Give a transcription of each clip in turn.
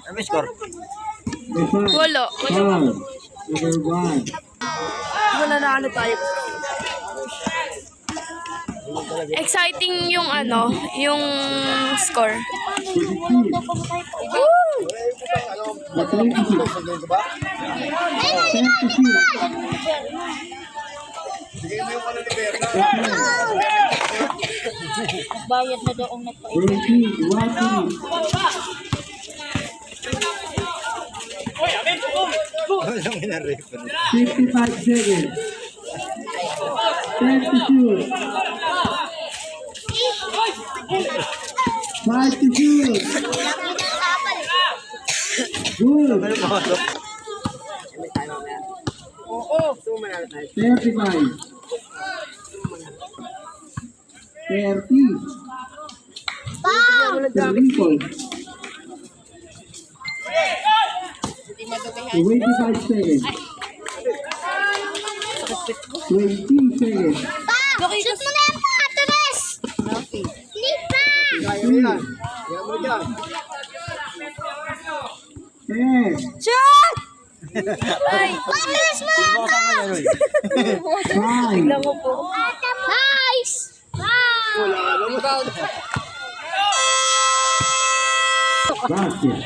Ano may score? Wala. Wala na ano tayo. Exciting yung yung score. Bayad na daw ang nagpa-ito. 55 seconds. 10 to shoot. 5 to shoot. Good. 35. 30. 3 points. 25 seconds. 20 seconds. Shoot mo na yan pa, Teres! Hindi pa! 10. Shoot! Teres mo na yan pa! 5. Nice! Basket.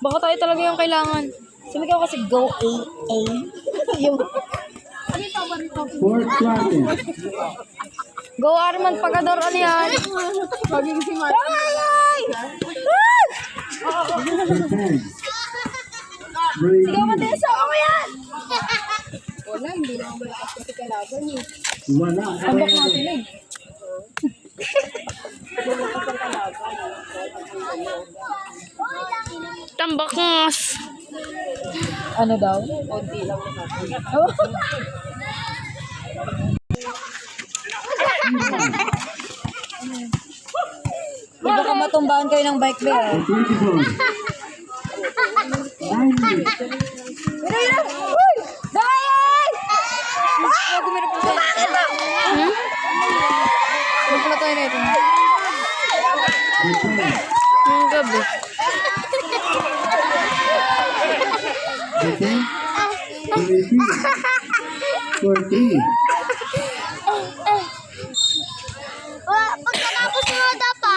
Baka tayo talaga yung kailangan. Sumigaw kasi go A. Yung... Fourth quarter. Go Arman Pagador, ano yan? Defense. Brady. Wala. Tambak ngas. Ano daw? Baka matumbahan kayo ng bike ba? 24. 9 minutes. Magpula tayo na ito. Defense. Ang gabi. Defense. 23. 4-3. Pagkatapos mo na pa.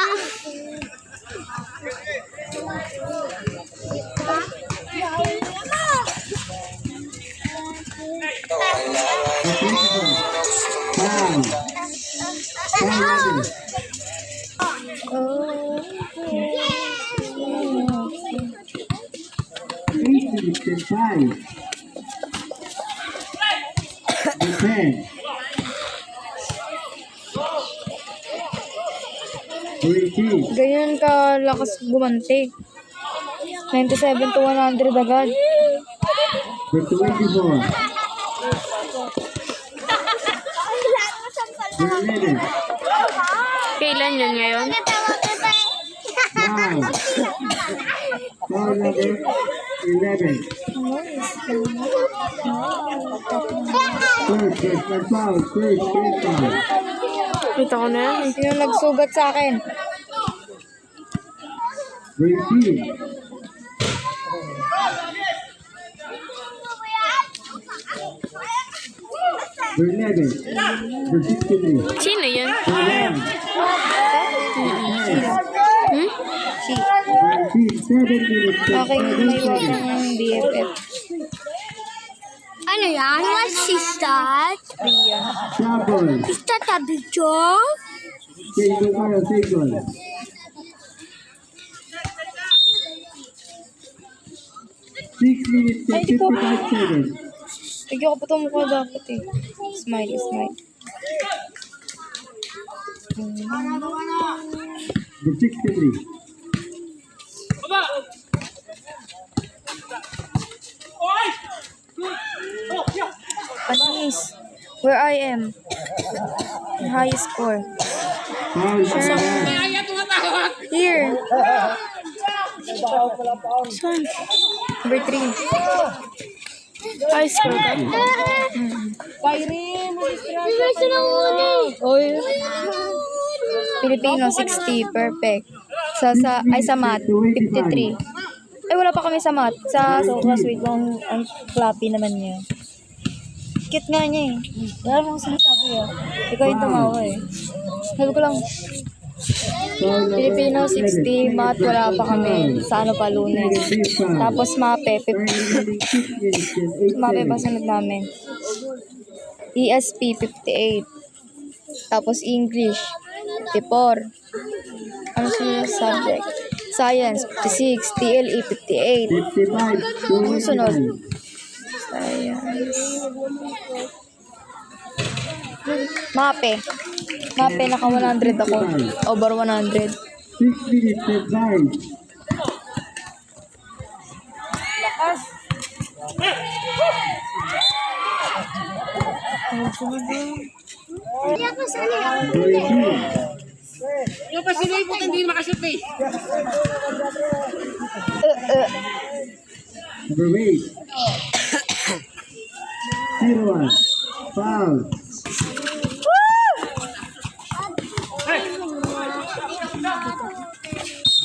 Defense. 3-2. Ganyan ka lakas gumante. 97 to 100 agad. For 24. For 11. Kailan yun ngayon? 5. Foul number 11. First foul. First foul. Kita ko na yan. Yung nagsugat sa akin. Brady. For 11. For 63. Sino yun? For 1. Hmm? 7 minutes. Okay, may iwan ng BFF. Ano yan? What's this that? Trouble. Is that a picture? Single para single. 6 minutes and 55 seconds. Bigyan ko pa ito mukha dapat eh. Smile, smile. The 63. Panis. Where I am. The highest score. Foul number 1. Here. Saan? Number 3. High score ka. Kyrie, mag-distract Gusto na uli. Oy. Filipino, 60. Perfect. Sa math, 53. Ay, wala pa kami sa math. Sa class, wait lang. Ang floppy naman niya. Cute nga niya eh. Wala namang sinasabi ah. Ikaw yung tumawa eh. Sabi ko lang, Filipino, 60. Math, wala pa kami. Sa ano pa, Lunes. Tapos MAPE, 50. MAPE pa sunod namin. ESP, 58. Tapos English, 54. Ano sunod subject? Science, 56. TLE, 58. 55. Ano sunod? Science. MAPE. MAPE, naka 100 ako. Over 100. 6 minutes advice. Hindi ako sali. Very good. Yung pasilay po hindi makashoot eh. Number 8. 0-1. Foul.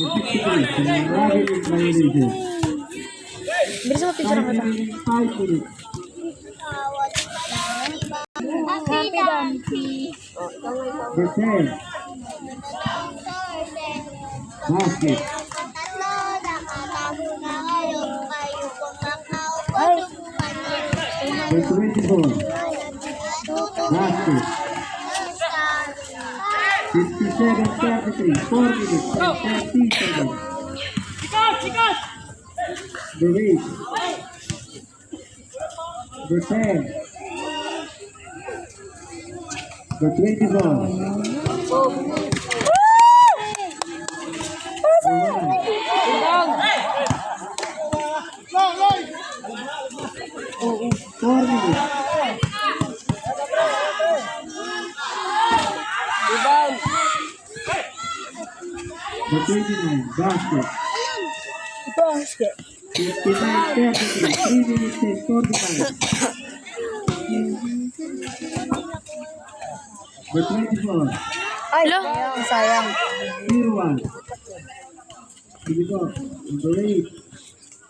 The 53. Raven violation. Bilis mo picture ako. 5 minutes. Happy Dumpy. The 10. Basket. Tatlo, nakatago na kayo. Kayo kung nakaupo, The 24. Basket. 57-33. 4 minutes and 30 seconds. The 8. The 10. The 24. The 1. 4 minutes. The 29. Basket. 59-33. 3 minutes and 45. The 24. Ay, sayang. 0-1. Sige po. Number 8.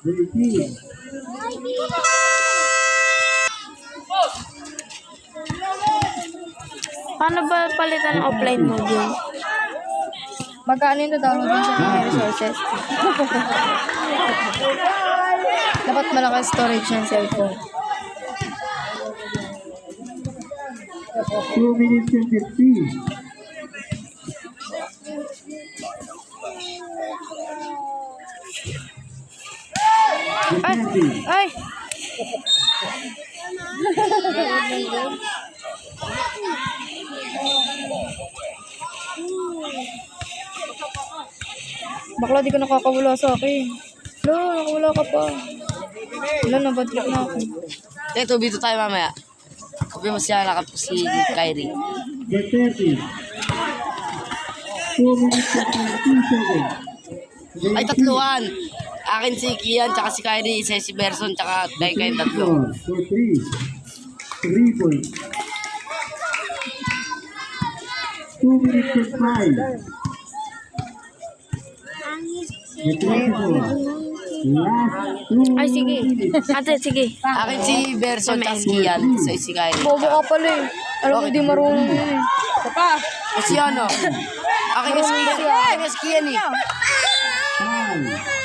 The 18. Paano ba palitan ng offline mode yun? Magkano yung download din sa mga resources? Dapat malaki storage ng cellphone. 2 minutes and 50. The Ay! 20. Ay! Bakla, di ka nakakawala sa akin. Wala, nakawala ka pa. Wala, nabadlip na ako. Ito, bito tayo mamaya. Sabi mo siya nakap si Kyrie. The 30. 2 minutes and 20 seconds. The Ay, tatluan. Akin si Kian, tsaka si Kyrie, isa si Berson, tsaka tayo kayong tatlo. 24 for 3. 3 points. 2 minutes and 5. The 24. Last 2 Ay, sige. minutes. Ate, sige. Akin si Berson, tsaka si Kian, isa si Kyrie. Bobo ka pala eh. Alam ko, di marunong yun eh. Kasi ano? Akin nga si Kian. Akin nga si Kian eh. 5.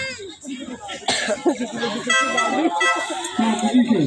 Subdivision.